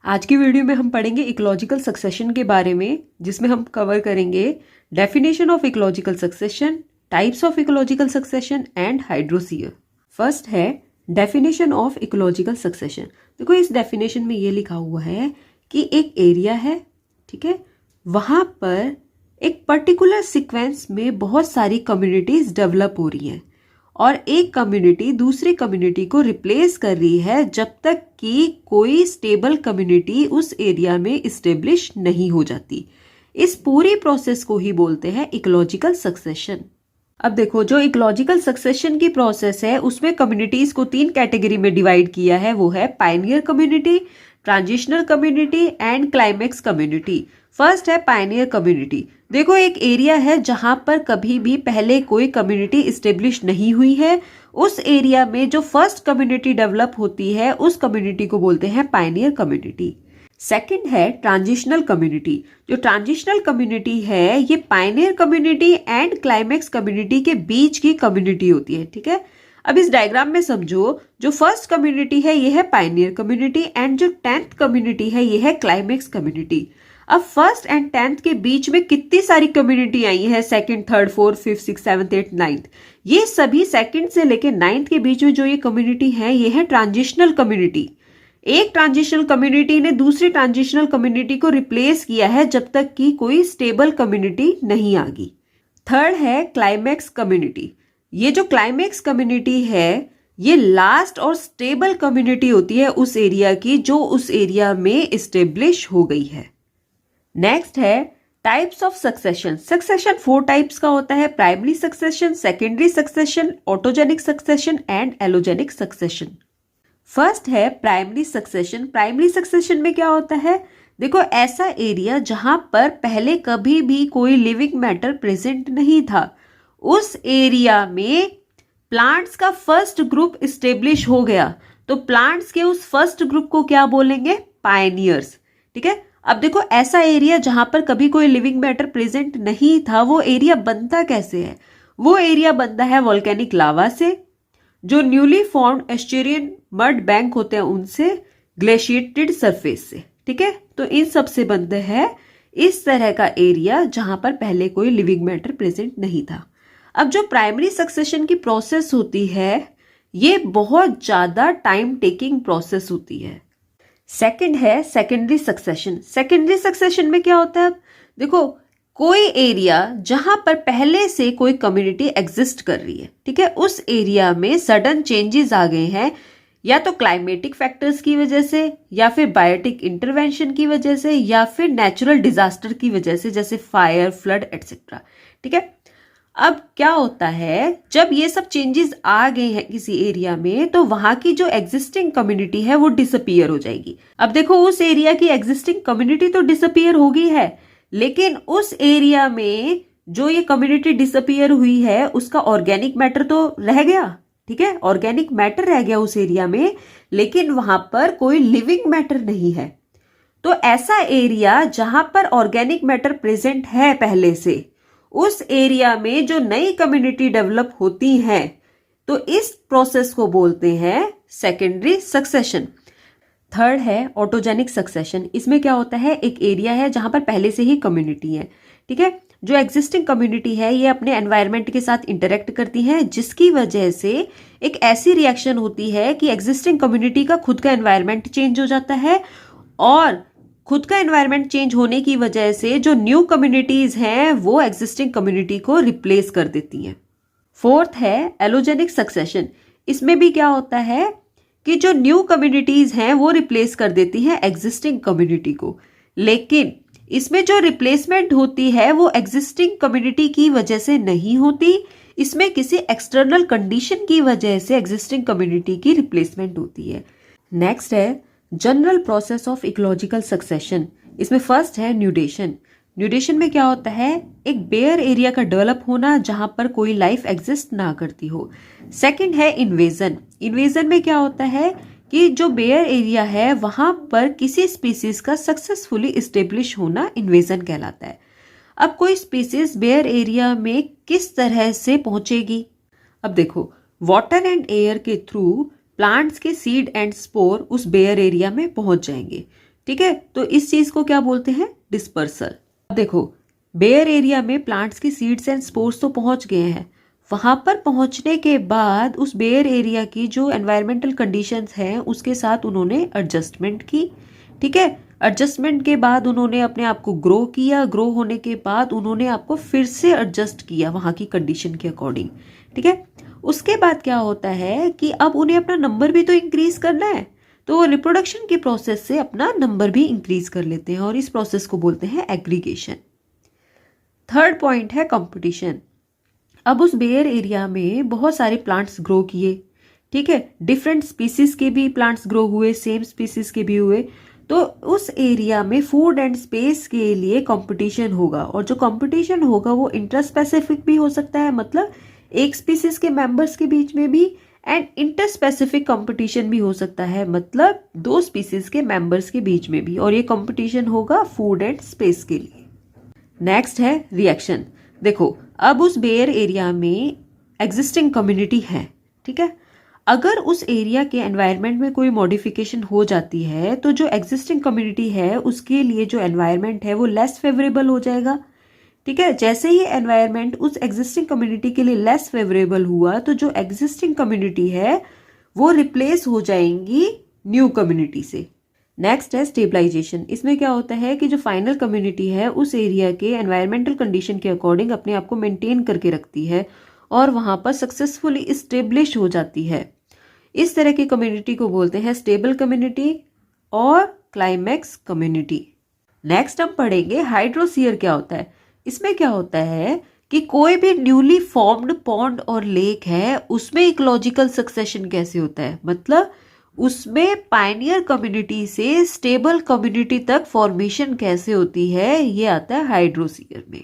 आज की वीडियो में हम पढ़ेंगे इकोलॉजिकल सक्सेशन के बारे में, जिसमें हम कवर करेंगे definition of ecological succession, types of ecological succession and hydrosere. First है डेफिनेशन ऑफ इकोलॉजिकल सक्सेशन। देखो इस डेफिनेशन में ये लिखा हुआ है कि एक एरिया है, ठीक है, वहां पर एक पर्टिकुलर सीक्वेंस में बहुत सारी कम्युनिटीज डेवलप हो रही हैं और एक कम्युनिटी दूसरी कम्युनिटी को रिप्लेस कर रही है जब तक कि कोई स्टेबल कम्युनिटी उस एरिया में इस्टेब्लिश नहीं हो जाती। इस पूरी प्रोसेस को ही बोलते हैं इकोलॉजिकल सक्सेशन। अब देखो, जो इकोलॉजिकल सक्सेशन की प्रोसेस है उसमें कम्युनिटीज को 3 कैटेगरी में डिवाइड किया है। वो है Pioneer community, transitional community and climax community. First है पायनियर कम्युनिटी। देखो एक एरिया है जहां पर कभी भी पहले कोई कम्युनिटी इस्टेब्लिश नहीं हुई है। उस एरिया में जो फर्स्ट कम्युनिटी डेवलप होती है उस कम्युनिटी को बोलते हैं पायनियर कम्युनिटी। सेकंड है ट्रांजिशनल कम्युनिटी। जो ट्रांजिशनल कम्युनिटी है ये Pioneer community and climax community के बीच की कम्युनिटी होती है, ठीक है। अब इस डायग्राम में समझो, जो फर्स्ट कम्युनिटी है ये है पायनियर कम्युनिटी एंड जो 10th कम्युनिटी है ये है क्लाइमेक्स कम्युनिटी। अब फर्स्ट एंड 10th के बीच में कितनी सारी कम्युनिटी आई है, second, third, fourth, fifth, six, seventh, eighth, ninth. ये सभी सेकंड से लेकर 9th के बीच में जो ये कम्युनिटी है ये है ट्रांजिशनल कम्युनिटी। एक ट्रांजिशनल कम्युनिटी ने दूसरी ट्रांजिशनल कम्युनिटी को रिप्लेस किया है जब तक कि कोई स्टेबल कम्युनिटी नहीं आ गई। थर्ड है क्लाइमेक्स कम्युनिटी। ये जो क्लाइमेक्स कम्युनिटी है ये लास्ट और स्टेबल कम्युनिटी होती है उस एरिया की, जो उस एरिया में इस्टेब्लिश हो गई है। नेक्स्ट है types of succession. Succession 4 types का होता है: primary succession, secondary succession, autogenic succession and allogenic succession. First है प्राइमरी सक्सेशन। प्राइमरी सक्सेशन में क्या होता है? देखो ऐसा एरिया जहां पर पहले कभी भी कोई लिविंग मैटर प्रेजेंट नहीं था, उस एरिया में प्लांट्स का फर्स्ट ग्रुप इस्टेब्लिश हो गया, तो प्लांट्स के उस फर्स्ट ग्रुप को क्या बोलेंगे? पायनियर्स, ठीक है। अब देखो ऐसा एरिया जहां पर कभी कोई लिविंग मैटर प्रेजेंट नहीं था, वो एरिया बनता कैसे है? वो एरिया बनता है वोल्केनिक लावा से, जो न्यूली फॉर्म्ड एस्चुरियन मड बैंक होते हैं उनसे, ग्लेशिएटेड सरफेस से, ठीक है। तो इन सब से बनते हैं इस तरह का एरिया जहां पर पहले कोई लिविंग मैटर प्रेजेंट नहीं था। अब जो प्राइमरी सक्सेशन की प्रोसेस होती है ये बहुत ज्यादा टाइम टेकिंग प्रोसेस होती है। सेकंड है सेकेंडरी सक्सेशन। सेकेंडरी सक्सेशन में क्या होता है? देखो कोई एरिया जहां पर पहले से कोई कम्युनिटी एग्जिस्ट कर रही है, ठीक है, उस एरिया में सडन चेंजेस आ गए हैं, या तो क्लाइमेटिक फैक्टर्स की वजह से, या फिर बायोटिक इंटरवेंशन की वजह से, या फिर नेचुरल डिजास्टर की वजह से, जैसे फायर, फ्लड एटसेट्रा, ठीक है। अब क्या होता है, जब ये सब चेंजेस आ गए हैं किसी एरिया में, तो वहां की जो एग्जिस्टिंग कम्युनिटी है वो डिसअपीयर हो जाएगी। अब देखो उस एरिया की एग्जिस्टिंग कम्युनिटी तो डिसअपीयर हो गई है, लेकिन उस एरिया में जो ये कम्युनिटी डिसअपीयर हुई है उसका ऑर्गेनिक मैटर तो रह गया, ठीक है, ऑर्गेनिक मैटर रह गया उस एरिया में, लेकिन वहां पर कोई लिविंग मैटर नहीं है। तो ऐसा एरिया जहां पर ऑर्गेनिक मैटर प्रेजेंट है पहले से, उस एरिया में जो नई कम्युनिटी डेवलप होती है, तो इस प्रोसेस को बोलते हैं सेकेंडरी सक्सेशन। थर्ड है ऑटोजेनिक सक्सेशन। इसमें क्या होता है, एक एरिया है जहां पर पहले से ही कम्युनिटी है, ठीक है, जो एग्जिस्टिंग कम्युनिटी है ये अपने एनवायरनमेंट के साथ इंटरेक्ट करती है, जिसकी वजह से एक ऐसी रिएक्शन होती है कि एग्जिस्टिंग कम्युनिटी का खुद का एनवायरनमेंट चेंज हो जाता है, और खुद का एनवायरनमेंट चेंज होने की वजह से जो न्यू कम्युनिटीज हैं वो एग्जिस्टिंग कम्युनिटी को रिप्लेस कर देती हैं। फोर्थ है एलोजेनिक सक्सेशन। इसमें भी क्या होता है कि जो न्यू कम्युनिटीज हैं वो रिप्लेस कर देती हैं एग्जिस्टिंग कम्युनिटी को, लेकिन इसमें जो रिप्लेसमेंट होती है वो एग्जिस्टिंग कम्युनिटी की वजह से नहीं होती, इसमें किसी एक्सटर्नल कंडीशन की वजह से एग्जिस्टिंग कम्युनिटी की रिप्लेसमेंट होती है। नेक्स्ट है general process of ecological succession. इसमें फर्स्ट है न्यूडेशन। न्यूडेशन में क्या होता है, एक बेयर एरिया का डेवलप होना जहां पर कोई लाइफ एग्जिस्ट ना करती हो। सेकंड है इन्वेजन। इन्वेजन में क्या होता है कि जो बेयर एरिया है वहां पर किसी स्पीसीज का सक्सेसफुली इस्टेब्लिश होना इन्वेजन कहलाता है। अब कोई स्पीसीज बेयर एरिया में किस तरह से पहुंचेगी? अब देखो वाटर एंड एयर के थ्रू प्लांट्स के सीड एंड स्पोर उस बेयर एरिया में पहुंच जाएंगे। ठीक है, तो इस चीज को क्या बोलते हैं, डिस्पर्सल। अब देखो, बेयर एरिया में प्लांट्स की सीड्स एंड स्पोर्स तो पहुंच गए हैं, वहां पर पहुंचने के बाद उस बेयर एरिया की जो एनवायरमेंटल कंडीशंस हैं उसके साथ उन्होंने एडजस्टमेंट की। ठीक है, एडजस्टमेंट के बाद उन्होंने अपने आप को ग्रो किया, ग्रो होने के बाद उन्होंने आपको फिर से एडजस्ट किया वहां की कंडीशन के अकॉर्डिंग। ठीक है, उसके बाद क्या होता है कि अब उन्हें अपना नंबर भी तो इंक्रीज करना है, तो रिप्रोडक्शन की प्रोसेस से अपना नंबर भी इंक्रीज कर लेते हैं और इस प्रोसेस को बोलते हैं एग्रीगेशन। थर्ड पॉइंट है कंपटीशन। अब उस बेयर एरिया में बहुत सारे प्लांट्स ग्रो किए, ठीक है, डिफरेंट स्पीसीज के भी प्लांट्स ग्रो हुए, सेम स्पीसीज के भी हुए, तो उस एरिया में फूड एंड स्पेस के लिए कंपटीशन होगा, और जो कंपटीशन होगा वो इंटरस्पेसिफिक भी हो सकता है, मतलब एक स्पीसीज के मेंबर्स के बीच में भी, एंड इंटरस्पेसिफिक कंपटीशन भी हो सकता है, मतलब दो स्पीसीज के मेंबर्स के बीच में भी, और ये कंपटीशन होगा फूड एंड स्पेस के लिए। नेक्स्ट है रिएक्शन। देखो, अब उस बेयर एरिया में एग्जिस्टिंग कम्युनिटी है, ठीक है, अगर उस एरिया के एनवायरनमेंट में कोई मॉडिफिकेशन हो जाती है तो जो एग्जिस्टिंग कम्युनिटी है उसके लिए जो एनवायरनमेंट है वो लेस फेवरेबल हो जाएगा। ठीक है, जैसे ही एनवायरनमेंट उस एग्जिस्टिंग कम्युनिटी के लिए लेस फेवरेबल हुआ तो जो एग्जिस्टिंग कम्युनिटी है वो रिप्लेस हो जाएंगी न्यू कम्युनिटी से। नेक्स्ट है स्टेबलाइजेशन। इसमें क्या होता है कि जो फाइनल कम्युनिटी है उस एरिया के एनवायरमेंटल कंडीशन के अकॉर्डिंग अपने आप को मेंटेन करके रखती है और वहां पर सक्सेसफुली स्टेब्लिश हो जाती है। इस तरह की कम्युनिटी को बोलते हैं स्टेबल कम्युनिटी और क्लाइमैक्स कम्युनिटी। नेक्स्ट हम पढ़ेंगे हाइड्रोसीयर क्या होता है। इसमें क्या होता है कि कोई भी न्यूली फॉर्म्ड पॉन्ड और लेक है उसमें इकोलॉजिकल सक्सेशन कैसे होता है, मतलब उसमें पायनियर कम्युनिटी से स्टेबल कम्युनिटी तक फॉर्मेशन कैसे होती है, ये आता है हाइड्रोसीयर में।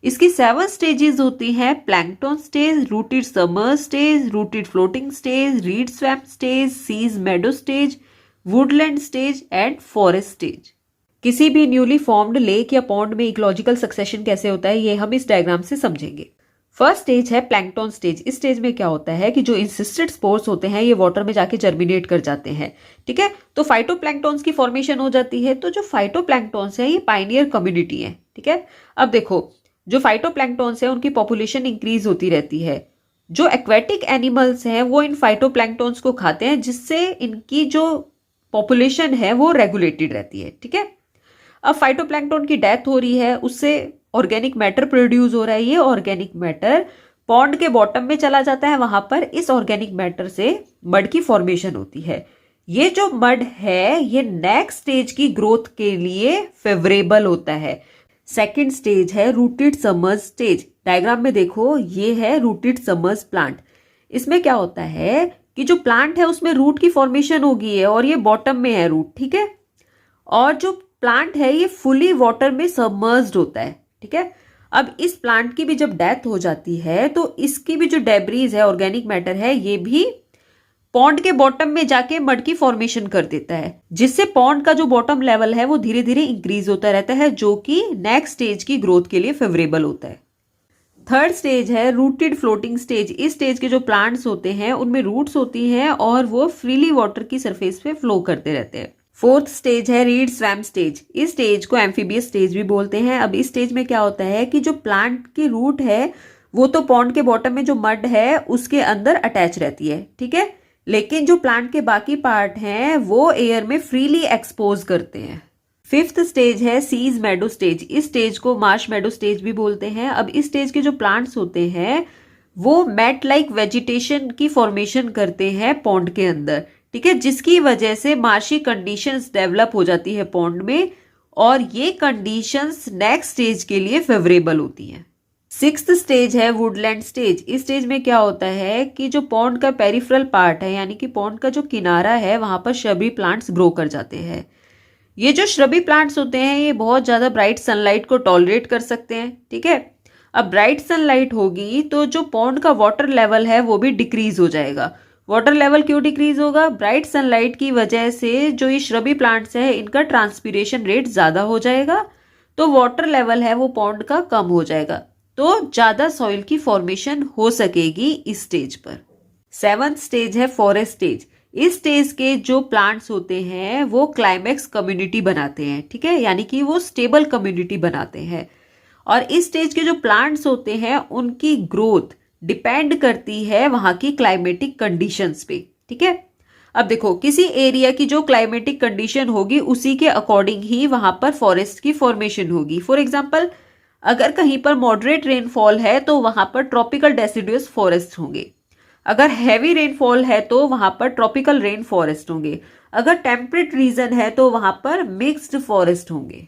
इसकी 7 स्टेजेस होती हैं, plankton stage, rooted submerged stage, rooted floating stage, reed swamp stage, सीज meadow stage, woodland stage and forest stage. किसी भी न्यूली फॉर्म्ड लेक या पॉन्ड में इकोलॉजिकल सक्सेशन कैसे होता है ये हम इस डायग्राम से समझेंगे। फर्स्ट स्टेज है प्लैंकटन स्टेज। इस स्टेज में क्या होता है कि जो इंसिस्टेड स्पोर्स होते हैं ये वाटर में जाके जर्मिनेट कर जाते हैं, ठीक है, तो फाइटोप्लैंक्टन्स की फॉर्मेशन हो जाती है। तो जो फाइटोप्लैंक्टन्स है ये पायनियर कम्युनिटी है, ठीक है। अब देखो, जो फाइटोप्लैंक्टन्स है उनकी पॉपुलेशन इंक्रीज होती रहती है। जो एक्वेटिक एनिमल्स हैं वो इन फाइटोप्लैंक्टन्स को खाते हैं जिससे इनकी जो पॉपुलेशन है वो रेगुलेटेड रहती है, ठीक है। अब फाइटोप्लैंक्टन की डेथ हो रही है, उससे ऑर्गेनिक मैटर प्रोड्यूस हो रहा है। ये ऑर्गेनिक मैटर पॉन्ड के बॉटम में चला जाता है, वहां पर इस ऑर्गेनिक मैटर से मड की फॉर्मेशन होती है। ये जो मड है ये नेक्स्ट स्टेज की ग्रोथ के लिए फेवरेबल होता है। सेकेंड स्टेज है रूटेड समर्स स्टेज। डायग्राम में देखो, ये है रूटेड समर्स प्लांट। इसमें क्या होता है कि जो प्लांट है उसमें रूट की फॉर्मेशन होगी है और ये बॉटम में है रूट, ठीक है, और जो प्लांट है ये फुली वाटर में सबमर्ज्ड होता है, ठीक है। अब इस प्लांट की भी जब डेथ हो जाती है तो इसकी भी जो डेब्रीज है, ऑर्गेनिक मैटर है, ये भी पॉन्ड के बॉटम में जाके मड की फॉर्मेशन कर देता है, जिससे पॉन्ड का जो बॉटम लेवल है वो धीरे धीरे इंक्रीज होता रहता है, जो कि नेक्स्ट स्टेज की ग्रोथ के लिए फेवरेबल होता है। थर्ड स्टेज है रूटेड फ्लोटिंग स्टेज। इस स्टेज के जो प्लांट्स होते हैं उनमें रूट्स होती हैं और वो फ्रीली वाटर की सरफेस पे फ्लो करते रहते हैं। फोर्थ स्टेज है रीड स्वैम्प स्टेज। इस स्टेज को एम्फीबियस स्टेज भी बोलते हैं। अब इस स्टेज में क्या होता है कि जो प्लांट की रूट है वो तो पॉन्ड के बॉटम में जो मड है उसके अंदर अटैच रहती है, ठीक है, लेकिन जो प्लांट के बाकी पार्ट हैं वो एयर में फ्रीली एक्सपोज करते हैं। फिफ्थ स्टेज है सीज मेडो स्टेज। इस स्टेज को मार्श मेडो स्टेज भी बोलते हैं। अब इस स्टेज के जो प्लांट्स होते हैं वो मैट लाइक वेजिटेशन की फॉर्मेशन करते हैं पॉन्ड के अंदर, ठीक है, जिसकी वजह से मार्शी कंडीशंस डेवलप हो जाती है पॉन्ड में और ये कंडीशंस नेक्स्ट स्टेज के लिए फेवरेबल होती हैं। सिक्स्थ स्टेज है वुडलैंड स्टेज। इस स्टेज में क्या होता है कि जो पॉन्ड का पेरिफेरल पार्ट है यानी कि पॉन्ड का जो किनारा है वहां पर श्रबी प्लांट्स ग्रो कर जाते हैं। ये जो श्रबी प्लांट्स होते हैं ये बहुत ज्यादा ब्राइट सनलाइट को टॉलरेट कर सकते हैं, ठीक है। अब ब्राइट सनलाइट होगी तो जो पॉन्ड का वाटर लेवल है वो भी डिक्रीज हो जाएगा। वाटर लेवल क्यों डिक्रीज होगा? ब्राइट सनलाइट की वजह से जो ये श्रबी प्लांट्स है इनका ट्रांसपीरेशन रेट ज्यादा हो जाएगा, तो वाटर लेवल है वो पॉन्ड का कम हो जाएगा, तो ज्यादा सॉइल की फॉर्मेशन हो सकेगी इस स्टेज पर। सेवंथ स्टेज है फॉरेस्ट स्टेज। इस स्टेज के जो प्लांट्स होते हैं वो क्लाइमेक्स कम्युनिटी बनाते हैं, ठीक है, यानी कि वो स्टेबल कम्युनिटी बनाते हैं। और इस स्टेज के जो प्लांट्स होते हैं उनकी ग्रोथ डिपेंड करती है वहां की क्लाइमेटिक कंडीशंस पे, ठीक है। अब देखो, किसी एरिया की जो क्लाइमेटिक कंडीशन होगी उसी के अकॉर्डिंग ही वहां पर फॉरेस्ट की फॉर्मेशन होगी। फॉर एग्जाम्पल, अगर कहीं पर मॉडरेट रेनफॉल है तो वहां पर ट्रॉपिकल डेसिडुअस फॉरेस्ट होंगे। अगर हैवी रेनफॉल है तो वहां पर ट्रॉपिकल रेन फॉरेस्ट होंगे। अगर टेम्परेट रीजन है तो वहां पर मिक्स्ड फॉरेस्ट होंगे।